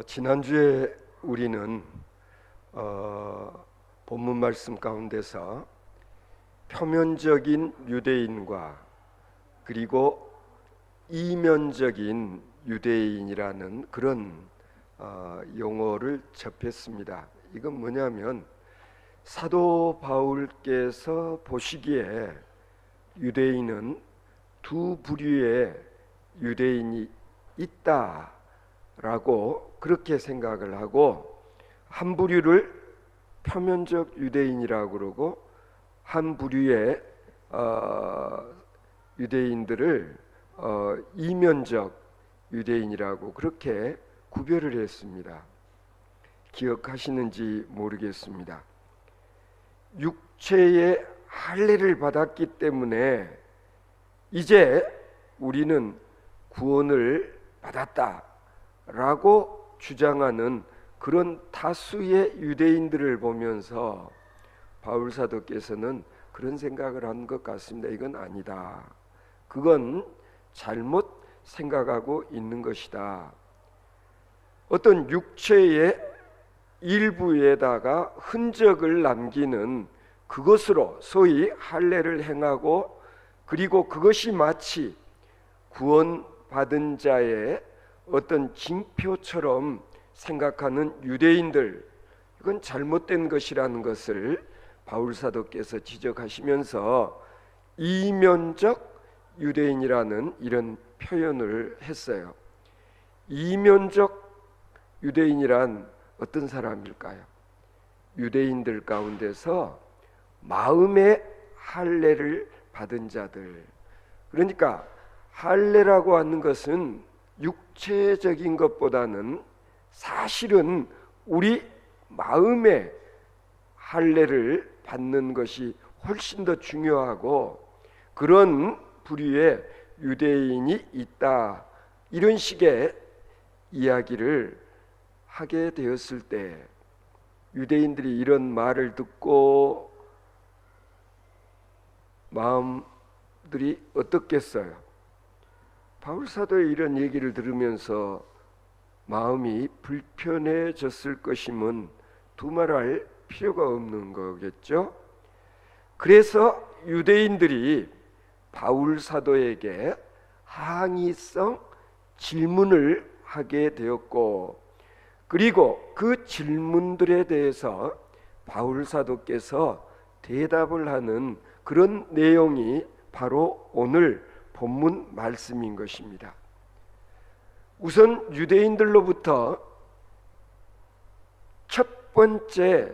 지난주에 우리는 본문 말씀 가운데서 표면적인 유대인과 그리고 이면적인 유대인이라는 그런 용어를 접했습니다. 이건 뭐냐면 사도 바울께서 보시기에 유대인은 두 부류의 유대인이 있다라고 그렇게 생각을 하고, 한 부류를 표면적 유대인이라고 그러고 한 부류의 유대인들을 이면적 유대인이라고 그렇게 구별을 했습니다. 기억하시는지 모르겠습니다. 육체의 할례를 받았기 때문에 이제 우리는 구원을 받았다라고 주장하는 그런 다수의 유대인들을 보면서 바울 사도께서는 그런 생각을 한 것 같습니다. 이건 아니다. 그건 잘못 생각하고 있는 것이다. 어떤 육체의 일부에다가 흔적을 남기는 그것으로 소위 할례를 행하고, 그리고 그것이 마치 구원받은 자의 어떤 징표처럼 생각하는 유대인들, 이건 잘못된 것이라는 것을 바울 사도께서 지적하시면서 이면적 유대인이라는 이런 표현을 했어요. 이면적 유대인이란 어떤 사람일까요? 유대인들 가운데서 마음의 할례를 받은 자들. 그러니까 할례라고 하는 것은 육체적인 것보다는 사실은 우리 마음의 할례를 받는 것이 훨씬 더 중요하고, 그런 부류의 유대인이 있다, 이런 식의 이야기를 하게 되었을 때 유대인들이 이런 말을 듣고 마음들이 어떻겠어요? 바울 사도의 이런 얘기를 들으면서 마음이 불편해졌을 것임은 두말할 필요가 없는 거겠죠. 그래서 유대인들이 바울 사도에게 항의성 질문을 하게 되었고, 그리고 그 질문들에 대해서 바울 사도께서 대답을 하는 그런 내용이 바로 오늘 본문 말씀인 것입니다. 우선 유대인들로부터 첫 번째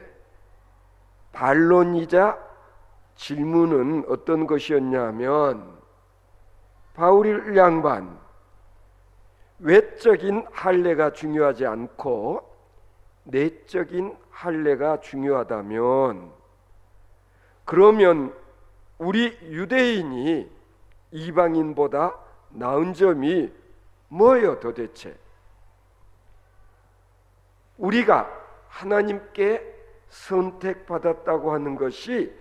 반론이자 질문은 어떤 것이었냐면, 바울 양반, 외적인 할례가 중요하지 않고 내적인 할례가 중요하다면, 그러면 우리 유대인이 이방인보다 나은 점이 뭐예요 도대체? 우리가 하나님께 선택받았다고 하는 것이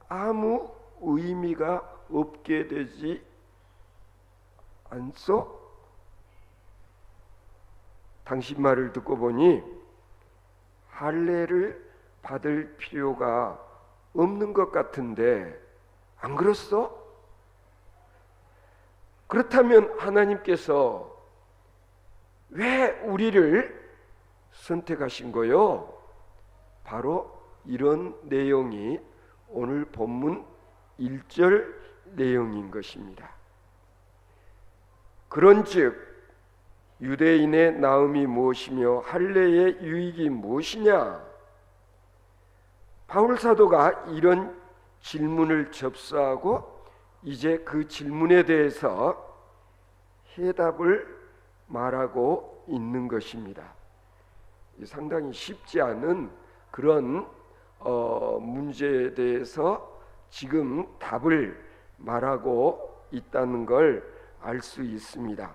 아무 의미가 없게 되지 않소? 당신 말을 듣고 보니 할례를 받을 필요가 없는 것 같은데 안 그렇소? 그렇다면 하나님께서 왜 우리를 선택하신 거요? 바로 이런 내용이 오늘 본문 1절 내용인 것입니다. 그런즉 유대인의 나음이 무엇이며 할례의 유익이 무엇이냐? 바울 사도가 이런 질문을 접수하고 이제 그 질문에 대해서 해답을 말하고 있는 것입니다. 상당히 쉽지 않은 그런 문제에 대해서 지금 답을 말하고 있다는 걸 알 수 있습니다.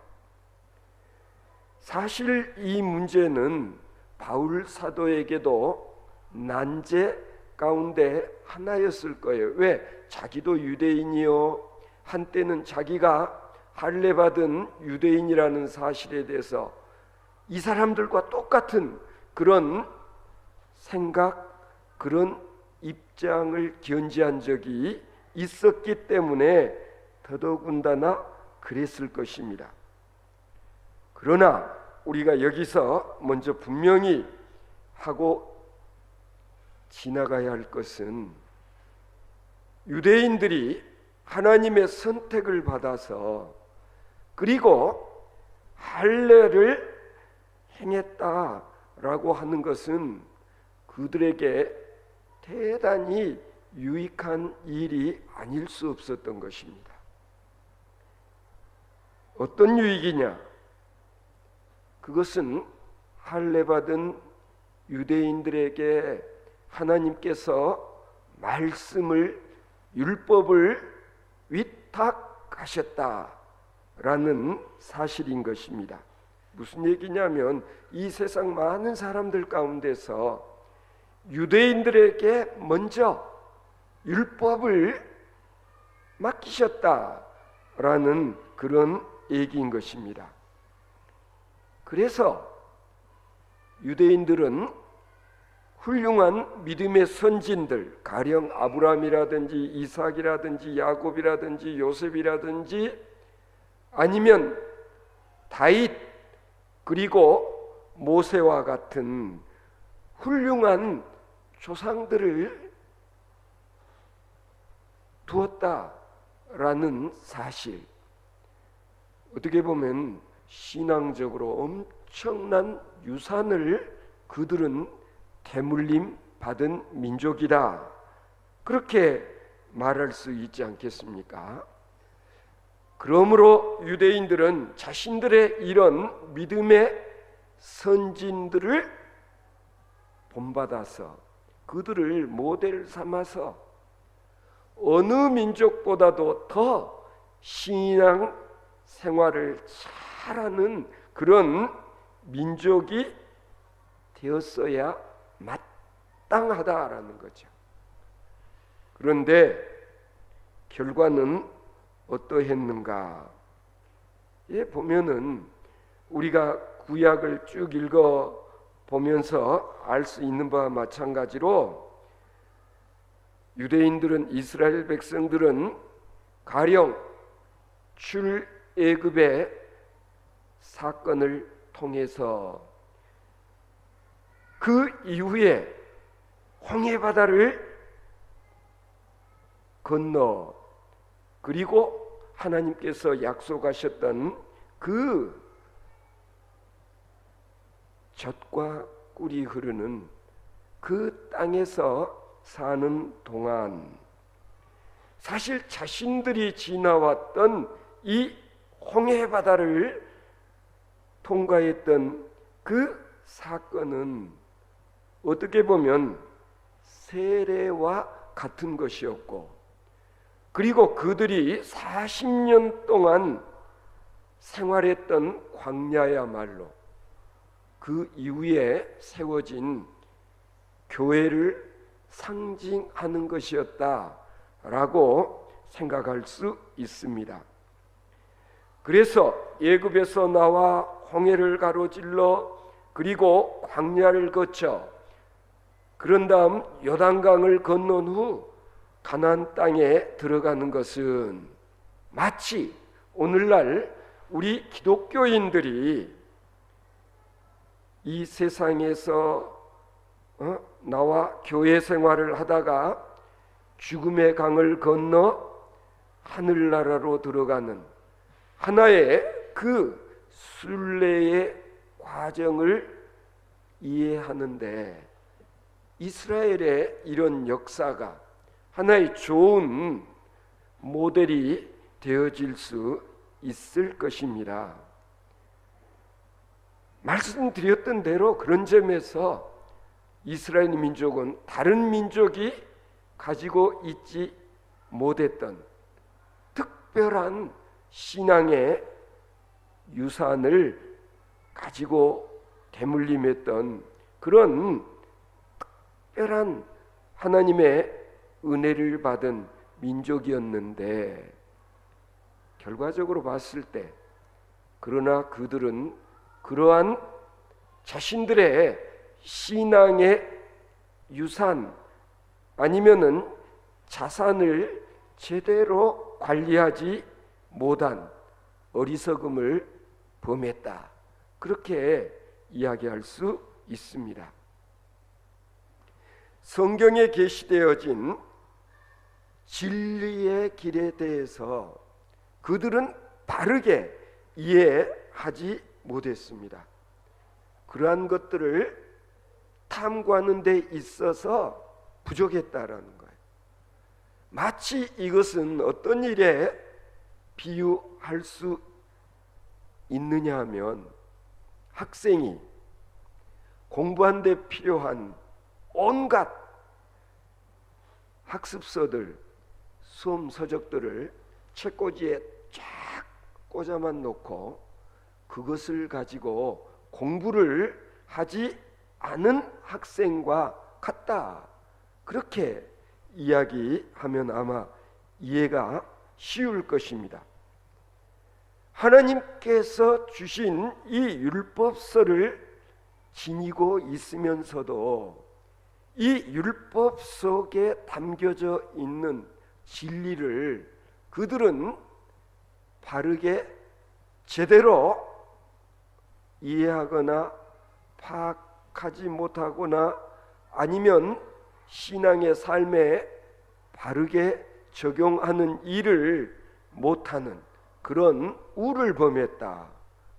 사실 이 문제는 바울 사도에게도 난제 가운데 하나였을 거예요. 왜? 자기도 유대인이요, 한때는 자기가 할례 받은 유대인이라는 사실에 대해서 이 사람들과 똑같은 그런 생각, 그런 입장을 견지한 적이 있었기 때문에 더더군다나 그랬을 것입니다. 그러나 우리가 여기서 먼저 분명히 하고 지나가야 할 것은, 유대인들이 하나님의 선택을 받아서 그리고 할례를 행했다라고 하는 것은 그들에게 대단히 유익한 일이 아닐 수 없었던 것입니다. 어떤 유익이냐? 그것은 할례 받은 유대인들에게 하나님께서 말씀을, 율법을 위탁하셨다라는 사실인 것입니다. 무슨 얘기냐면 이 세상 많은 사람들 가운데서 유대인들에게 먼저 율법을 맡기셨다라는 그런 얘기인 것입니다. 그래서 유대인들은 훌륭한 믿음의 선진들, 가령 아브라함이라든지 이삭이라든지 야곱이라든지 요셉이라든지 아니면 다윗 그리고 모세와 같은 훌륭한 조상들을 두었다라는 사실, 어떻게 보면 신앙적으로 엄청난 유산을 그들은 대물림 받은 민족이다, 그렇게 말할 수 있지 않겠습니까? 그러므로 유대인들은 자신들의 이런 믿음의 선진들을 본받아서 그들을 모델 삼아서 어느 민족보다도 더 신앙 생활을 잘하는 그런 민족이 되었어야 마땅하다라는 거죠. 그런데 결과는 어떠했는가? 보면은 우리가 구약을 쭉 읽어 보면서 알 수 있는 바와 마찬가지로 유대인들은, 이스라엘 백성들은 가령 출애굽의 사건을 통해서 그 이후에 홍해 바다를 건너 그리고 하나님께서 약속하셨던 그 젖과 꿀이 흐르는 그 땅에서 사는 동안 사실 자신들이 지나왔던 이 홍해 바다를 통과했던 그 사건은 어떻게 보면 세례와 같은 것이었고, 그리고 그들이 40년 동안 생활했던 광야야말로 그 이후에 세워진 교회를 상징하는 것이었다라고 생각할 수 있습니다. 그래서 애굽에서 나와 홍해를 가로질러 그리고 광야를 거쳐 그런 다음 요단강을 건넌 후 가나안 땅에 들어가는 것은 마치 오늘날 우리 기독교인들이 이 세상에서 나와 교회 생활을 하다가 죽음의 강을 건너 하늘나라로 들어가는 하나의 그 순례의 과정을 이해하는데, 이스라엘의 이런 역사가 하나의 좋은 모델이 되어질 수 있을 것입니다. 말씀드렸던 대로 그런 점에서 이스라엘 민족은 다른 민족이 가지고 있지 못했던 특별한 신앙의 유산을 가지고 대물림했던 그런 특별한 하나님의 은혜를 받은 민족이었는데, 결과적으로 봤을 때 그러나 그들은 그러한 자신들의 신앙의 유산 아니면은 자산을 제대로 관리하지 못한 어리석음을 범했다. 그렇게 이야기할 수 있습니다. 성경에 계시되어진 진리의 길에 대해서 그들은 바르게 이해하지 못했습니다. 그러한 것들을 탐구하는 데 있어서 부족했다라는 거예요. 마치 이것은 어떤 일에 비유할 수 있느냐 하면 학생이 공부한 데 필요한 온갖 학습서들, 수험 서적들을 책꽂이에 쫙 꽂아만 놓고 그것을 가지고 공부를 하지 않은 학생과 같다. 그렇게 이야기하면 아마 이해가 쉬울 것입니다. 하나님께서 주신 이 율법서를 지니고 있으면서도 이 율법 속에 담겨져 있는 진리를 그들은 바르게 제대로 이해하거나 파악하지 못하거나 아니면 신앙의 삶에 바르게 적용하는 일을 못하는 그런 우를 범했다.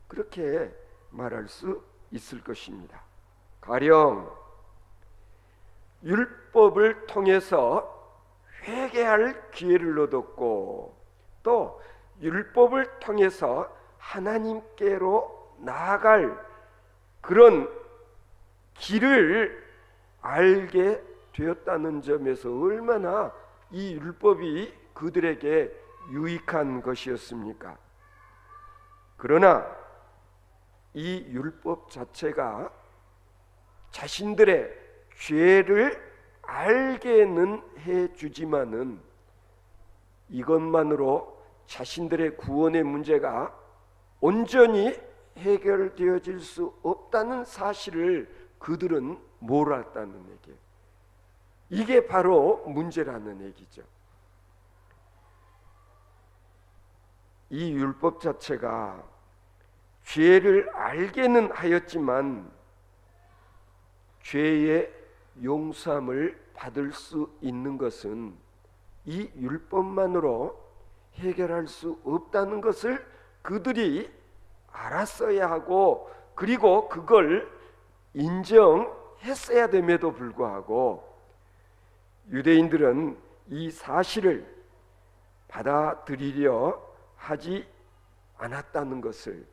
그렇게 말할 수 있을 것입니다. 가령 율법을 통해서 회개할 기회를 얻었고 또 율법을 통해서 하나님께로 나아갈 그런 길을 알게 되었다는 점에서 얼마나 이 율법이 그들에게 유익한 것이었습니까? 그러나 이 율법 자체가 자신들의 죄를 알게는 해주지만은 이것만으로 자신들의 구원의 문제가 온전히 해결되어질 수 없다는 사실을 그들은 몰랐다는 얘기예요. 이게 바로 문제라는 얘기죠. 이 율법 자체가 죄를 알게는 하였지만 죄의 용서함을 받을 수 있는 것은 이 율법만으로 해결할 수 없다는 것을 그들이 알았어야 하고 그리고 그걸 인정했어야 됨에도 불구하고 유대인들은 이 사실을 받아들이려 하지 않았다는 것을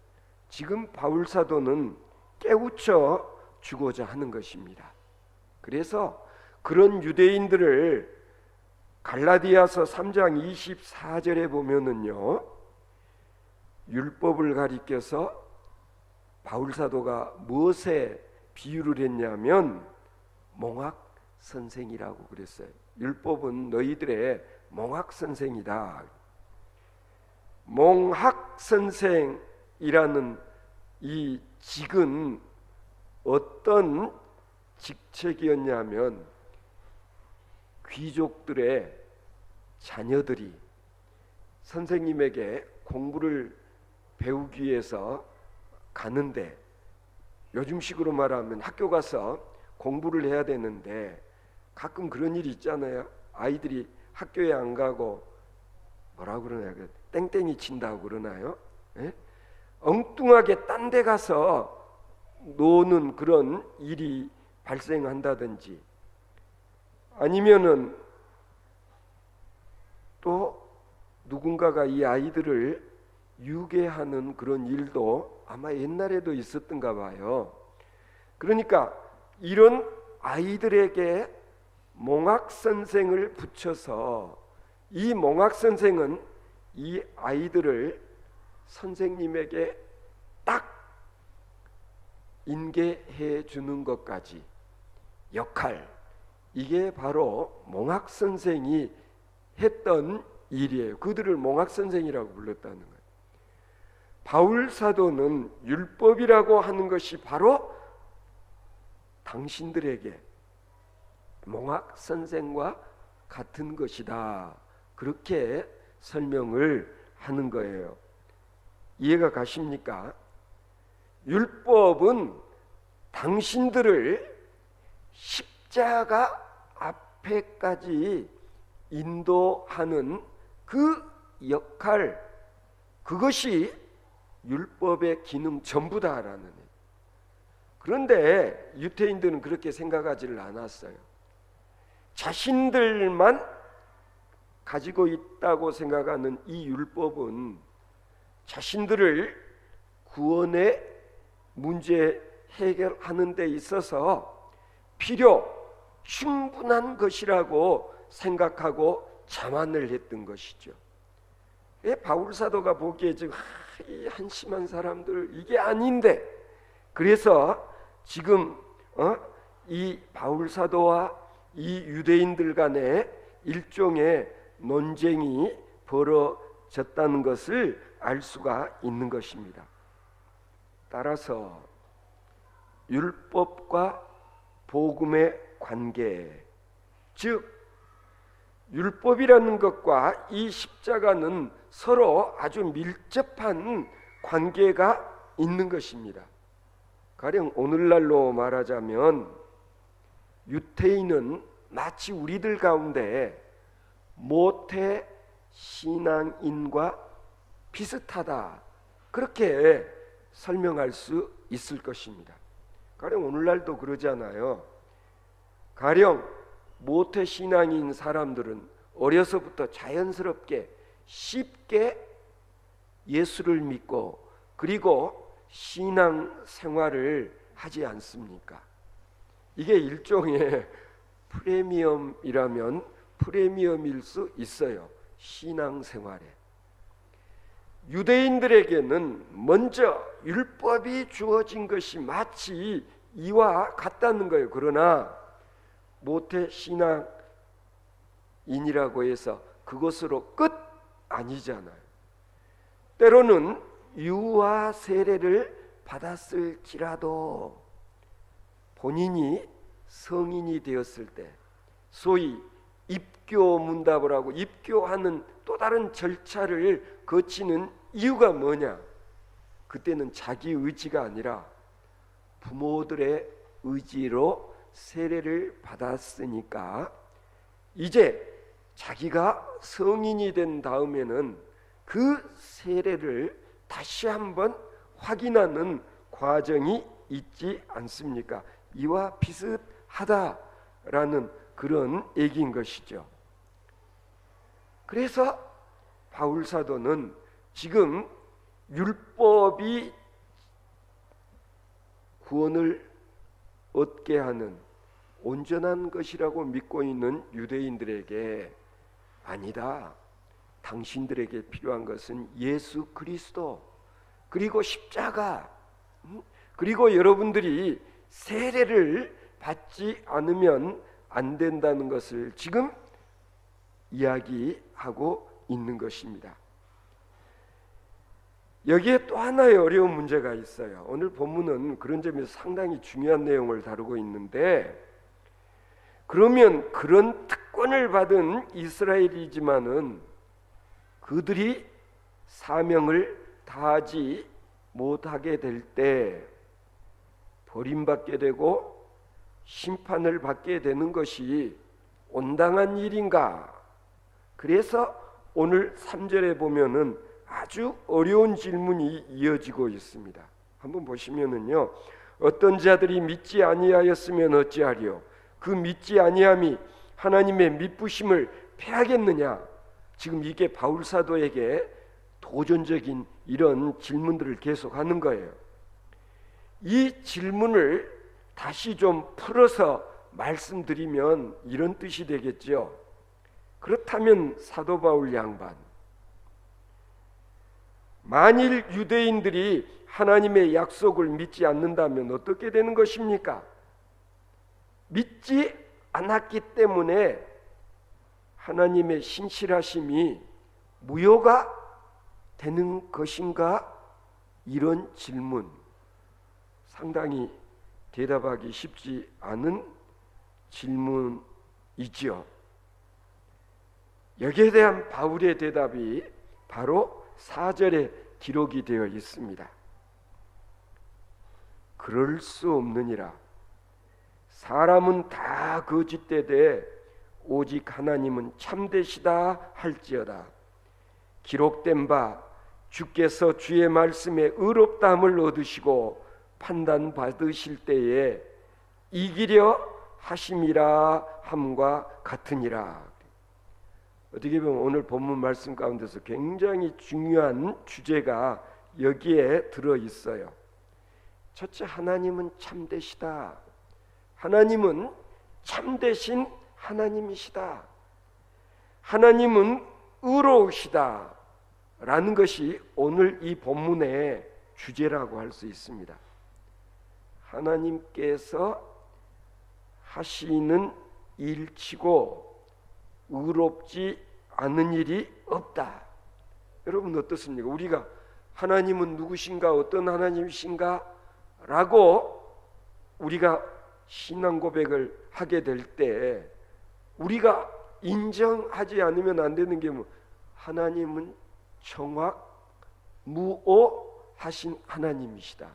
지금 바울 사도는 깨우쳐 주고자 하는 것입니다. 그래서 그런 유대인들을 갈라디아서 3장 24절에 보면은요, 율법을 가리켜서 바울 사도가 무엇에 비유를 했냐면 몽학 선생이라고 그랬어요. 율법은 너희들의 몽학 선생이다. 몽학 선생이라는 이 직은 어떤 직책이었냐면 귀족들의 자녀들이 선생님에게 공부를 배우기 위해서 가는데 요즘식으로 말하면 학교 가서 공부를 해야 되는데 가끔 그런 일이 있잖아요. 아이들이 학교에 안 가고 뭐라고 그러나요? 땡땡이 친다고 그러나요? 예? 엉뚱하게 딴 데 가서 노는 그런 일이 발생한다든지 아니면은 또 누군가가 이 아이들을 유괴하는 그런 일도 아마 옛날에도 있었던가 봐요. 그러니까 이런 아이들에게 몽학 선생을 붙여서 이 몽학 선생은 이 아이들을 선생님에게 딱 인계해 주는 것까지 역할, 이게 바로 몽학 선생이 했던 일이에요. 그들을 몽학 선생이라고 불렀다는 거예요. 바울 사도는 율법이라고 하는 것이 바로 당신들에게 몽학 선생과 같은 것이다. 그렇게 설명을 하는 거예요. 이해가 가십니까? 율법은 당신들을 십자가 앞에까지 인도하는 그 역할, 그것이 율법의 기능 전부다라는 거예요. 그런데 유대인들은 그렇게 생각하지를 않았어요. 자신들만 가지고 있다고 생각하는 이 율법은 자신들을 구원의 문제 해결하는 데 있어서 충분한 것이라고 생각하고 자만을 했던 것이죠. 바울 사도가 보기에 지금 이 한심한 사람들 이게 아닌데, 그래서 지금 이 바울 사도와 이 유대인들 간에 일종의 논쟁이 벌어졌다는 것을 알 수가 있는 것입니다. 따라서 율법과 복음의 관계, 즉 율법이라는 것과 이 십자가는 서로 아주 밀접한 관계가 있는 것입니다. 가령 오늘날로 말하자면 유태인은 마치 우리들 가운데 모태 신앙인과 비슷하다, 그렇게 설명할 수 있을 것입니다. 가령 오늘날도 그러잖아요. 가령 모태 신앙인 사람들은 어려서부터 자연스럽게 쉽게 예수를 믿고 그리고 신앙 생활을 하지 않습니까? 이게 일종의 프리미엄이라면 프리미엄일 수 있어요. 신앙 생활에. 유대인들에게는 먼저 율법이 주어진 것이 마치 이와 같다는 거예요. 그러나 모태 신앙인이라고 해서 그것으로 끝 아니잖아요. 때로는 유아 세례를 받았을지라도 본인이 성인이 되었을 때 소위 입교 문답을 하고 입교하는 또 다른 절차를 거치는 이유가 뭐냐? 그때는 자기 의지가 아니라 부모들의 의지로 세례를 받았으니까 이제 자기가 성인이 된 다음에는 그 세례를 다시 한번 확인하는 과정이 있지 않습니까? 이와 비슷하다라는 그런 얘기인 것이죠. 그래서 바울 사도는 지금 율법이 구원을 얻게 하는 온전한 것이라고 믿고 있는 유대인들에게 아니다, 당신들에게 필요한 것은 예수 그리스도 그리고 십자가, 그리고 여러분들이 세례를 받지 않으면 안 된다는 것을 지금 이야기하고 있는 것입니다. 여기에 또 하나의 어려운 문제가 있어요. 오늘 본문은 그런 점에서 상당히 중요한 내용을 다루고 있는데, 그러면 그런 특권을 받은 이스라엘이지만은 그들이 사명을 다하지 못하게 될 때 버림받게 되고 심판을 받게 되는 것이 온당한 일인가? 그래서 오늘 3절에 보면은 아주 어려운 질문이 이어지고 있습니다. 한번 보시면은요, 어떤 자들이 믿지 아니하였으면 어찌하리요? 그 믿지 아니함이 하나님의 미쁘심을 패하겠느냐? 지금 이게 바울 사도에게 도전적인 이런 질문들을 계속하는 거예요. 이 질문을 다시 좀 풀어서 말씀드리면 이런 뜻이 되겠죠. 그렇다면 사도 바울 양반, 만일 유대인들이 하나님의 약속을 믿지 않는다면 어떻게 되는 것입니까? 믿지 않았기 때문에 하나님의 신실하심이 무효가 되는 것인가? 이런 질문, 상당히 대답하기 쉽지 않은 질문이지요. 여기에 대한 바울의 대답이 바로 4절에 기록이 되어 있습니다. 그럴 수 없느니라. 사람은 다 거짓되되 오직 하나님은 참되시다 할지어다. 기록된 바 주께서 주의 말씀에 의롭다함을 얻으시고 판단 받으실 때에 이기려 하심이라 함과 같으니라. 어떻게 보면 오늘 본문 말씀 가운데서 굉장히 중요한 주제가 여기에 들어 있어요. 첫째, 하나님은 참되시다. 하나님은 참되신 하나님이시다. 하나님은 의로우시다. 라는 것이 오늘 이 본문의 주제라고 할 수 있습니다. 하나님께서 하시는 일치고 의롭지 않은 일이 없다. 여러분 어떻습니까? 우리가 하나님은 누구신가, 어떤 하나님이신가 라고 우리가 신앙 고백을 하게 될 때 우리가 인정하지 않으면 안 되는 게 뭐, 하나님은 정확 무오하신 하나님이시다.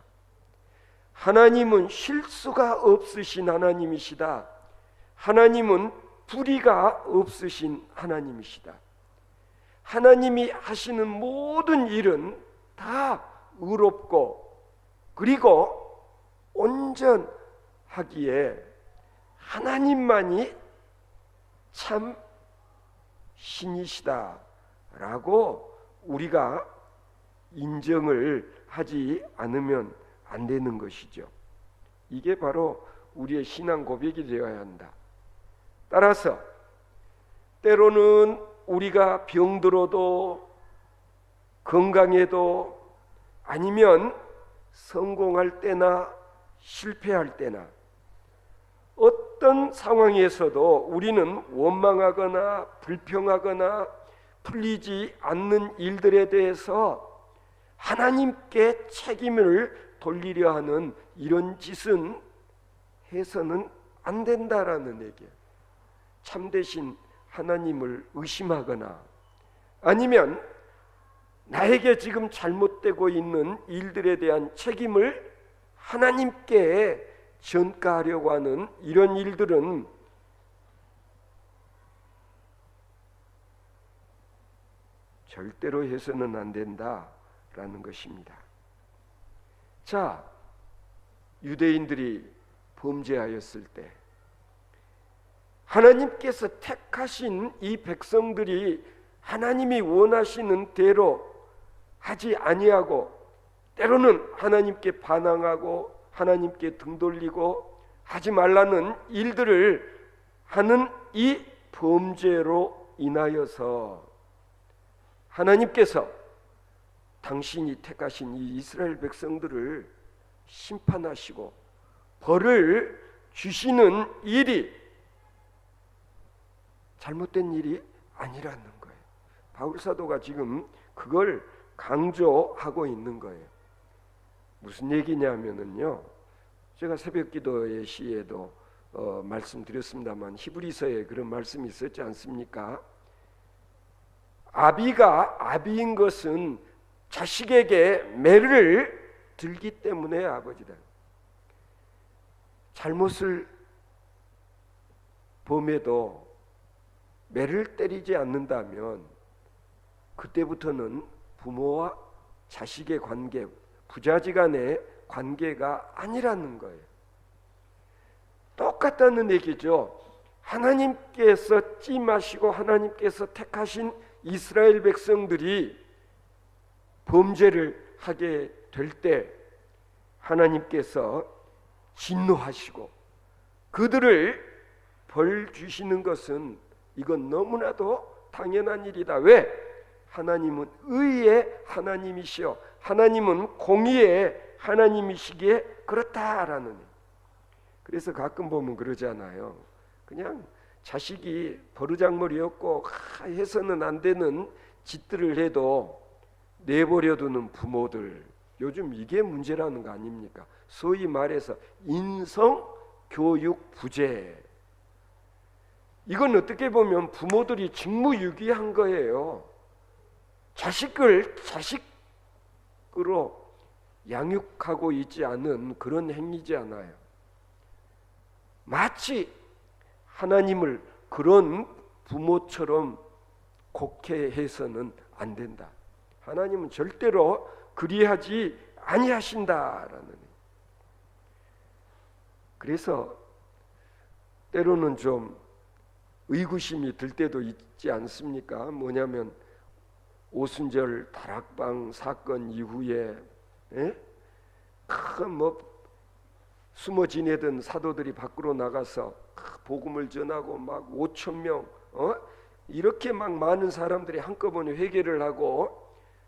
하나님은 실수가 없으신 하나님이시다. 하나님은 불의가 없으신 하나님이시다. 하나님이 하시는 모든 일은 다 의롭고 그리고 온전하기에 하나님만이 참 신이시다 라고 우리가 인정을 하지 않으면 안 되는 것이죠. 이게 바로 우리의 신앙 고백이 되어야 한다. 따라서 때로는 우리가 병들어도 건강해도 아니면 성공할 때나 실패할 때나 어떤 상황에서도 우리는 원망하거나 불평하거나 풀리지 않는 일들에 대해서 하나님께 책임을 돌리려 하는 이런 짓은 해서는 안 된다라는 얘기예요. 참되신 하나님을 의심하거나 아니면 나에게 지금 잘못되고 있는 일들에 대한 책임을 하나님께 전가하려고 하는 이런 일들은 절대로 해서는 안 된다라는 것입니다. 자, 유대인들이 범죄하였을 때 하나님께서 택하신 이 백성들이 하나님이 원하시는 대로 하지 아니하고 때로는 하나님께 반항하고 하나님께 등 돌리고 하지 말라는 일들을 하는 이 범죄로 인하여서 하나님께서 당신이 택하신 이 이스라엘 백성들을 심판하시고 벌을 주시는 일이 잘못된 일이 아니라는 거예요. 바울 사도가 지금 그걸 강조하고 있는 거예요. 무슨 얘기냐면은요, 제가 새벽기도의 시에도 말씀드렸습니다만 히브리서에 그런 말씀이 있었지 않습니까? 아비인 것은 자식에게 매를 들기 때문에 아버지다. 잘못을 범해도 매를 때리지 않는다면 그때부터는 부모와 자식의 관계, 부자지간의 관계가 아니라는 거예요. 똑같다는 얘기죠. 하나님께서 찜하시고 하나님께서 택하신 이스라엘 백성들이 범죄를 하게 될 때 하나님께서 진노하시고 그들을 벌 주시는 것은 이건 너무나도 당연한 일이다. 왜? 하나님은 의의 하나님이시여 하나님은 공의의 하나님이시기에 그렇다라는. 그래서 가끔 보면 그러잖아요. 그냥 자식이 버르장머리였고 해서는 안 되는 짓들을 해도 내버려두는 부모들, 요즘 이게 문제라는 거 아닙니까? 소위 말해서 인성 교육 부재. 이건 어떻게 보면 부모들이 직무유기한 거예요. 자식을 자식으로 양육하고 있지 않은 그런 행위지 않아요. 마치 하나님을 그런 부모처럼 곡해해서는 안 된다. 하나님은 절대로 그리하지 아니하신다라는. 그래서 때로는 좀 의구심이 들 때도 있지 않습니까? 뭐냐면 오순절 다락방 사건 이후에 큰 숨어 지내던 사도들이 밖으로 나가서 복음을 전하고 막 5천 명 이렇게 막 많은 사람들이 한꺼번에 회개를 하고,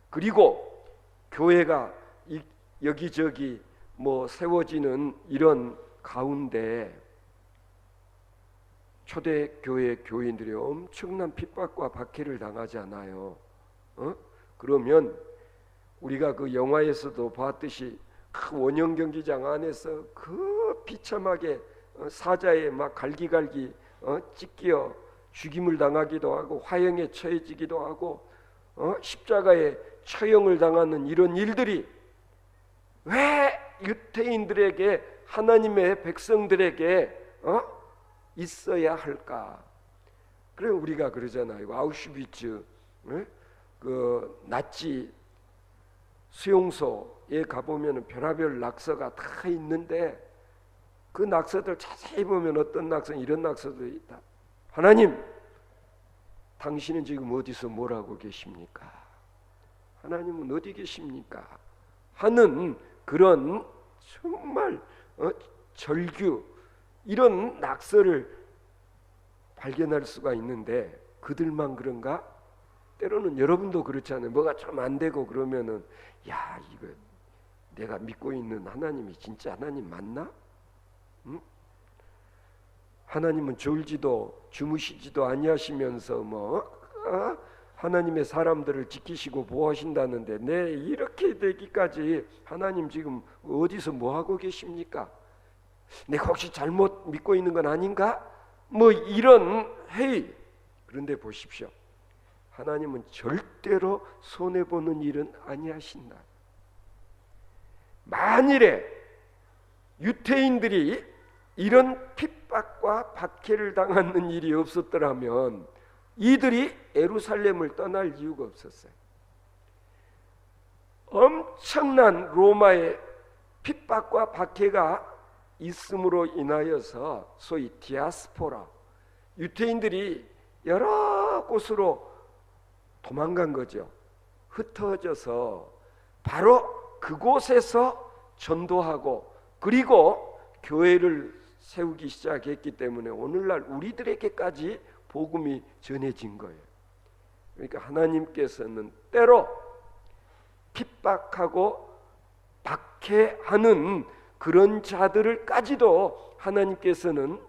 그리고 교회가 여기저기 세워지는 이런 가운데 초대교회 교인들이 엄청난 핍박과 박해를 당하잖아요. 그러면 우리가 그 영화에서도 봤듯이 그 원형 경기장 안에서 그 비참하게 사자에 막 갈기갈기 찢겨 죽임을 당하기도 하고 화형에 처해지기도 하고 십자가에 처형을 당하는 이런 일들이 왜 유대인들에게, 하나님의 백성들에게 있어야 할까? 그래 우리가 그러잖아요. 아우슈비츠 그 나치 수용소에 가보면 별하별 낙서가 다 있는데 그 낙서들 자세히 보면 어떤 낙서는 이런 낙서도 있다. 하나님, 당신은 지금 어디서 뭘 하고 계십니까? 하나님은 어디 계십니까? 하는 그런 정말 절규, 이런 낙서를 발견할 수가 있는데 그들만 그런가? 때로는 여러분도 그렇잖아요. 뭐가 좀 안 되고 그러면은 야, 이거 내가 믿고 있는 하나님이 진짜 하나님 맞나? 응? 하나님은 졸지도 주무시지도 아니하시면서 하나님의 사람들을 지키시고 보호하신다는데 내 이렇게 되기까지 하나님 지금 어디서 뭐 하고 계십니까? 내가 혹시 잘못 믿고 있는 건 아닌가? 이런 회의. 그런데 보십시오. 하나님은 절대로 손해보는 일은 아니하신다. 만일에 유대인들이 이런 핍박과 박해를 당하는 일이 없었더라면 이들이 예루살렘을 떠날 이유가 없었어요. 엄청난 로마의 핍박과 박해가 있음으로 인하여서 소위 디아스포라, 유대인들이 여러 곳으로 도망간 거죠. 흩어져서 바로 그곳에서 전도하고 그리고 교회를 세우기 시작했기 때문에 오늘날 우리들에게까지 복음이 전해진 거예요. 그러니까 하나님께서는 때로 핍박하고 박해하는 그런 자들을까지도 하나님께서는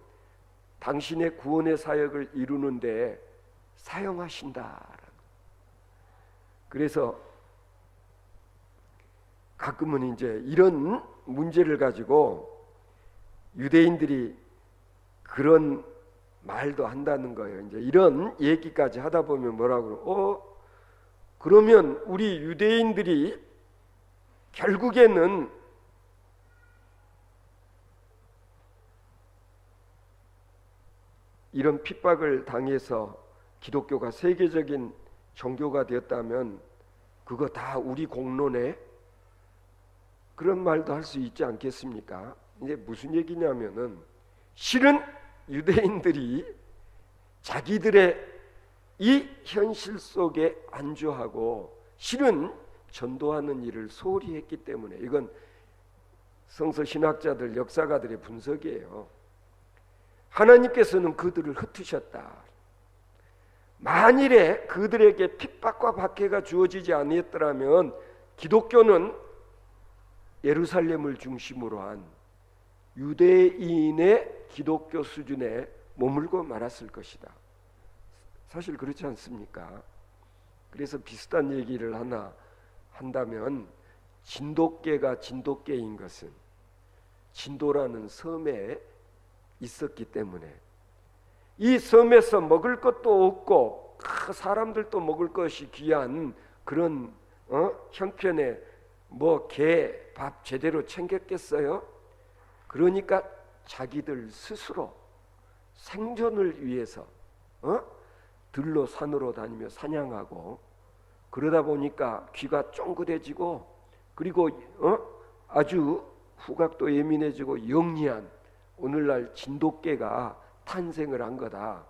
당신의 구원의 사역을 이루는데 사용하신다. 그래서 가끔은 이제 이런 문제를 가지고 유대인들이 그런 말도 한다는 거예요. 이제 이런 얘기까지 하다 보면 뭐라고 그러면 우리 유대인들이 결국에는 이런 핍박을 당해서 기독교가 세계적인 종교가 되었다면 그거 다 우리 공로네? 그런 말도 할 수 있지 않겠습니까? 이제 무슨 얘기냐면은 실은 유대인들이 자기들의 이 현실 속에 안주하고 실은 전도하는 일을 소홀히 했기 때문에, 이건 성서 신학자들 역사가들의 분석이에요. 하나님께서는 그들을 흩으셨다. 만일에 그들에게 핍박과 박해가 주어지지 아니었더라면 기독교는 예루살렘을 중심으로 한 유대인의 기독교 수준에 머물고 말았을 것이다. 사실 그렇지 않습니까? 그래서 비슷한 얘기를 하나 한다면 진돗개가 진돗개인 것은 진도라는 섬에 있었기 때문에, 이 섬에서 먹을 것도 없고 사람들도 먹을 것이 귀한 그런 형편에 뭐 개 밥 제대로 챙겼겠어요? 그러니까 자기들 스스로 생존을 위해서 들로 산으로 다니며 사냥하고, 그러다 보니까 귀가 쫑긋해지고, 그리고 아주 후각도 예민해지고 영리한 오늘날 진돗개가 탄생을 한 거다.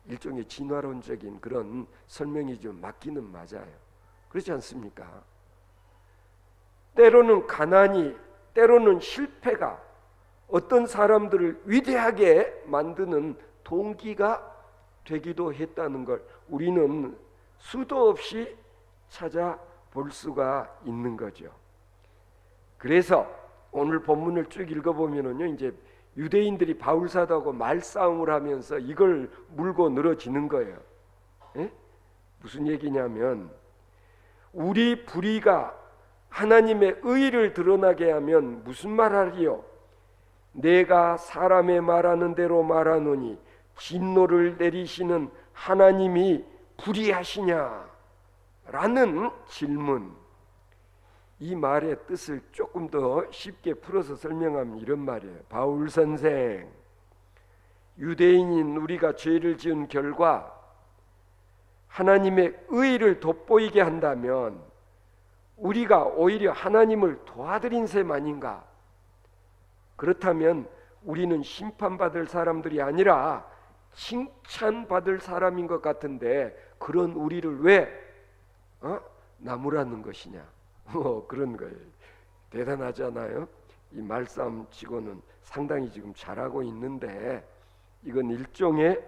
일종의 진화론적인 그런 설명이 좀 맞기는 맞아요. 그렇지 않습니까? 때로는 가난이, 때로는 실패가 어떤 사람들을 위대하게 만드는 동기가 되기도 했다는 걸 우리는 수도 없이 찾아볼 수가 있는 거죠. 그래서 오늘 본문을 쭉 읽어보면은요, 이제 유대인들이 바울 사도하고 말싸움을 하면서 이걸 물고 늘어지는 거예요. 에? 무슨 얘기냐면, 우리 불의가 하나님의 의를 드러나게 하면 무슨 말하리요? 내가 사람의 말하는 대로 말하노니 진노를 내리시는 하나님이 불의하시냐? 라는 질문. 이 말의 뜻을 조금 더 쉽게 풀어서 설명하면 이런 말이에요. 바울 선생, 유대인인 우리가 죄를 지은 결과 하나님의 의를 돋보이게 한다면 우리가 오히려 하나님을 도와드린 셈 아닌가? 그렇다면 우리는 심판받을 사람들이 아니라 칭찬받을 사람인 것 같은데, 그런 우리를 왜 나무라는 것이냐? 그런 거예요. 대단하잖아요. 이 말싸움 치고는 상당히 지금 잘하고 있는데, 이건 일종의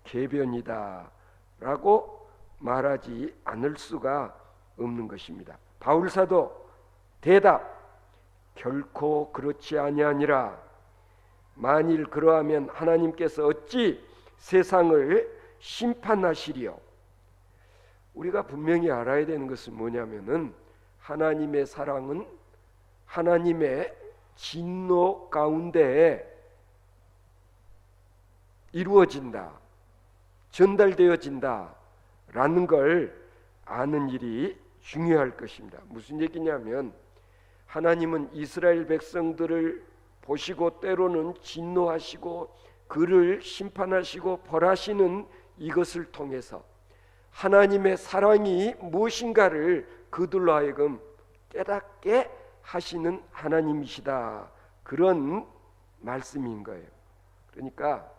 궤변이다라고 말하지 않을 수가 없는 것입니다. 바울 사도 대답, 결코 그렇지 아니하니라. 만일 그러하면 하나님께서 어찌 세상을 심판하시리요? 우리가 분명히 알아야 되는 것은 뭐냐면은, 하나님의 사랑은 하나님의 진노 가운데 이루어진다, 전달되어진다 라는 걸 아는 일이 중요할 것입니다. 무슨 얘기냐면, 하나님은 이스라엘 백성들을 보시고 때로는 진노하시고 그를 심판하시고 벌하시는 이것을 통해서 하나님의 사랑이 무엇인가를 그들로 하여금 깨닫게 하시는 하나님이시다, 그런 말씀인 거예요. 그러니까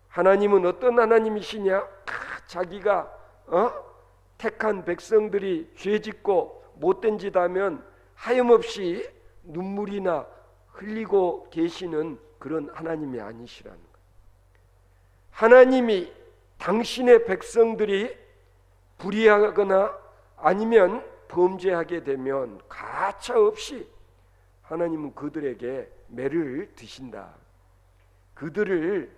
하나님은 어떤 하나님이시냐? 자기가 택한 백성들이 죄짓고 못된 짓 하면 하염없이 눈물이나 흘리고 계시는 그런 하나님이 아니시라는 거예요. 하나님이 당신의 백성들이 불의하거나 아니면 범죄하게 되면 가차없이 하나님은 그들에게 매를 드신다. 그들을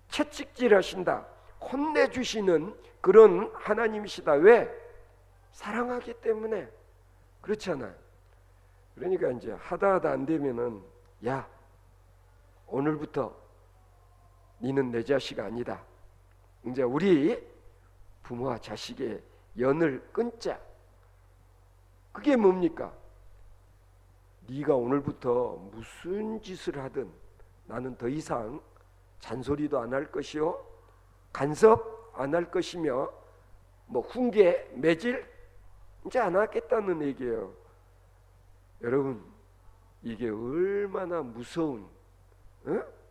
채찍질하신다, 혼내주시는 그런 하나님이시다. 왜? 사랑하기 때문에. 그렇잖아요. 그러니까 이제 하다 안 되면은, 야, 오늘부터 니는 내 자식 아니다. 이제 우리 부모와 자식의 연을 끊자. 그게 뭡니까? 네가 오늘부터 무슨 짓을 하든 나는 더 이상 잔소리도 안 할 것이요, 간섭 안 할 것이며, 뭐 훈계, 매질 이제 안 하겠다는 얘기예요. 여러분, 이게 얼마나 무서운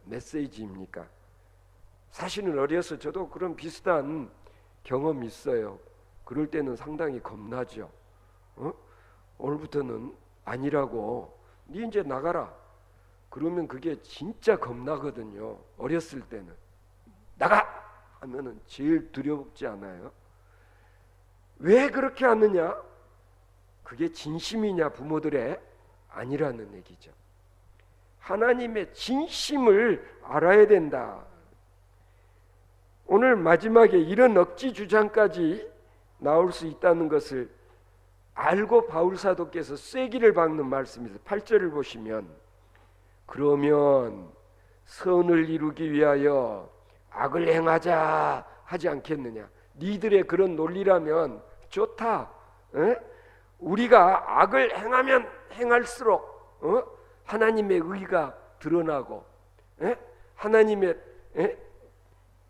메시지입니까? 사실은 어려서 저도 그런 비슷한 경험이 있어요. 그럴 때는 상당히 겁나죠. 오늘부터는 아니라고, 네 이제 나가라. 그러면 그게 진짜 겁나거든요. 어렸을 때는 나가 하면은 제일 두렵지 않아요? 왜 그렇게 하느냐? 그게 진심이냐 부모들의? 아니라는 얘기죠. 하나님의 진심을 알아야 된다. 오늘 마지막에 이런 억지 주장까지 나올 수 있다는 것을 알고 바울 사도께서 쐐기를 박는 말씀이죠. 8절을 보시면 그러면 선을 이루기 위하여 악을 행하자 하지 않겠느냐. 니들의 그런 논리라면 좋다. 에? 우리가 악을 행하면 행할수록 하나님의 의가 드러나고 하나님의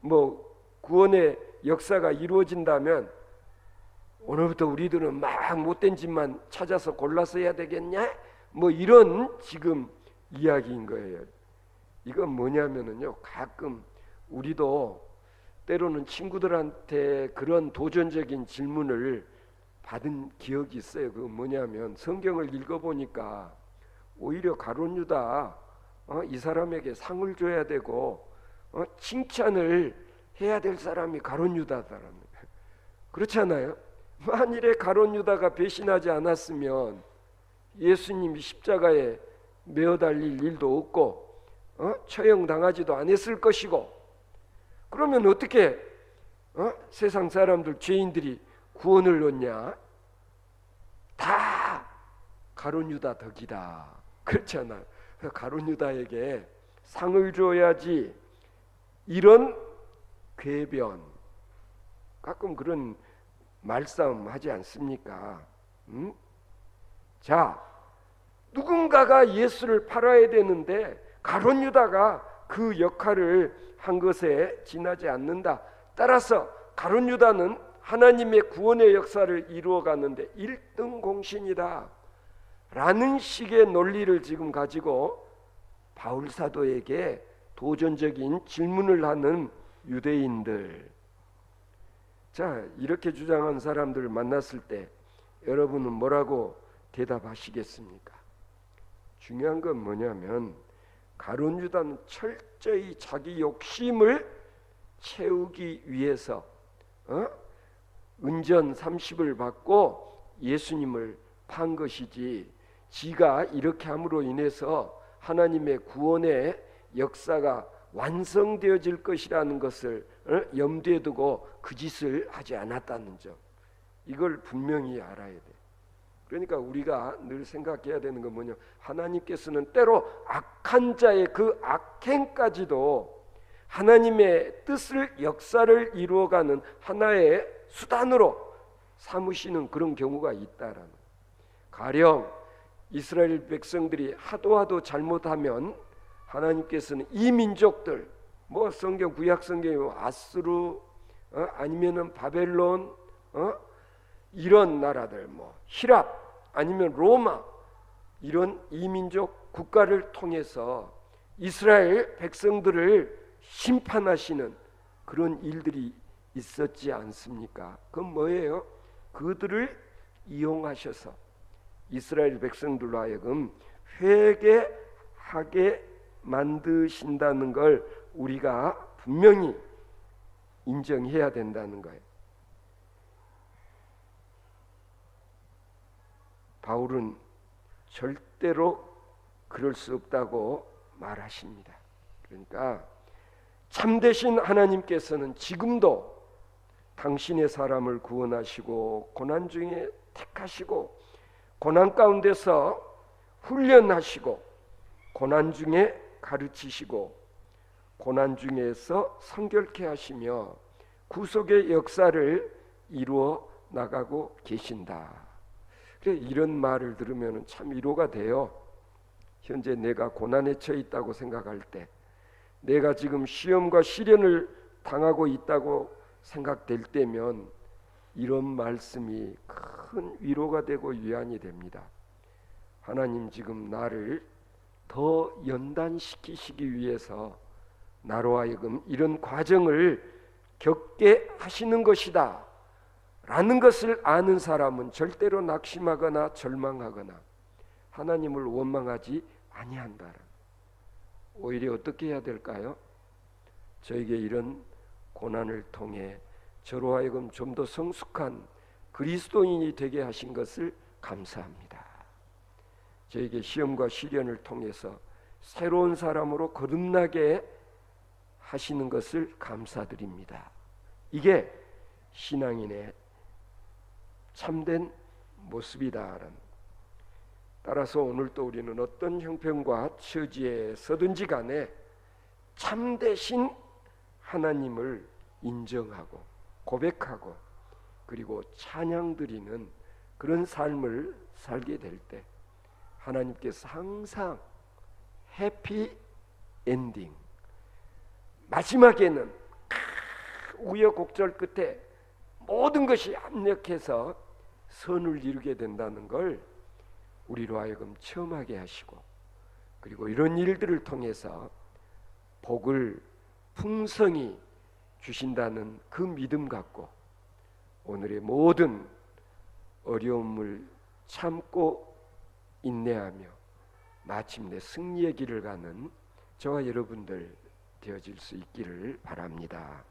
뭐 구원의 역사가 이루어진다면 오늘부터 우리들은 막 못된 짓만 찾아서 골라서 해야 되겠냐? 뭐 이런 지금 이야기인 거예요. 이건 뭐냐면은요, 가끔 우리도 때로는 친구들한테 그런 도전적인 질문을 받은 기억이 있어요. 그 뭐냐면 성경을 읽어보니까 오히려 가룟 유다 이 사람에게 상을 줘야 되고 칭찬을 해야 될 사람이 가룟 유다다라는 거예요. 그렇잖아요. 만일에 가룟 유다가 배신하지 않았으면 예수님이 십자가에 매어 달릴 일도 없고 처형당하지도 않았을 것이고, 그러면 어떻게 세상 사람들 죄인들이 구원을 얻냐? 다 가룟 유다 덕이다. 그렇잖아. 가룟 유다에게 상을 줘야지. 이런 궤변, 가끔 그런 말싸움 하지 않습니까? 자, 누군가가 예수를 팔아야 되는데 가룟 유다가 그 역할을 한 것에 지나지 않는다. 따라서 가룟 유다는 하나님의 구원의 역사를 이루어가는데 1등 공신이다 라는 식의 논리를 지금 가지고 바울 사도에게 도전적인 질문을 하는 유대인들, 자, 이렇게 주장한 사람들을 만났을 때 여러분은 뭐라고 대답하시겠습니까? 중요한 건 뭐냐면 가룟 유다는 철저히 자기 욕심을 채우기 위해서 은전 30을 받고 예수님을 판 것이지, 지가 이렇게 함으로 인해서 하나님의 구원의 역사가 완성되어질 것이라는 것을 염두에 두고 그 짓을 하지 않았다는 점, 이걸 분명히 알아야 돼. 그러니까 우리가 늘 생각해야 되는 건 뭐냐, 하나님께서는 때로 악한 자의 그 악행까지도 하나님의 뜻을, 역사를 이루어가는 하나의 수단으로 삼으시는 그런 경우가 있다라는. 가령 이스라엘 백성들이 하도 잘못하면 하나님께서는 이 민족들, 뭐 성경 구약 성경에 아수르 아니면은 바벨론 이런 나라들, 뭐 히랍 아니면 로마, 이런 이민족 국가를 통해서 이스라엘 백성들을 심판하시는 그런 일들이 있었지 않습니까? 그건 뭐예요? 그들을 이용하셔서 이스라엘 백성들로 하여금 회개하게 만드신다는 걸 우리가 분명히 인정해야 된다는 거예요. 바울은 절대로 그럴 수 없다고 말하십니다. 그러니까 참되신 하나님께서는 지금도 당신의 사람을 구원하시고 고난 중에 택하시고 고난 가운데서 훈련하시고 고난 중에 가르치시고 고난 중에서 성결케 하시며 구속의 역사를 이루어 나가고 계신다. 그래, 이런 말을 들으면 참 위로가 돼요. 현재 내가 고난에 처해 있다고 생각할 때, 내가 지금 시험과 시련을 당하고 있다고 생각될 때면 이런 말씀이 큰 위로가 되고 위안이 됩니다. 하나님 지금 나를 더 연단시키시기 위해서 나로 하여금 이런 과정을 겪게 하시는 것이다 라는 것을 아는 사람은 절대로 낙심하거나 절망하거나 하나님을 원망하지 아니한다. 오히려 어떻게 해야 될까요? 저에게 이런 고난을 통해 저로 하여금 좀 더 성숙한 그리스도인이 되게 하신 것을 감사합니다. 저에게 시험과 시련을 통해서 새로운 사람으로 거듭나게 하시는 것을 감사드립니다. 이게 신앙인의 참된 모습이다라는. 따라서 오늘 또 우리는 어떤 형편과 처지에 서든지 간에 참되신 하나님을 인정하고 고백하고 그리고 찬양드리는 그런 삶을 살게 될 때 하나님께서 항상 해피 엔딩, 마지막에는 우여곡절 끝에 모든 것이 합력해서 선을 이루게 된다는 걸 우리로 하여금 체험하게 하시고, 그리고 이런 일들을 통해서 복을 풍성히 주신다는 그 믿음 갖고 오늘의 모든 어려움을 참고 인내하며 마침내 승리의 길을 가는 저와 여러분들 되어질 수 있기를 바랍니다.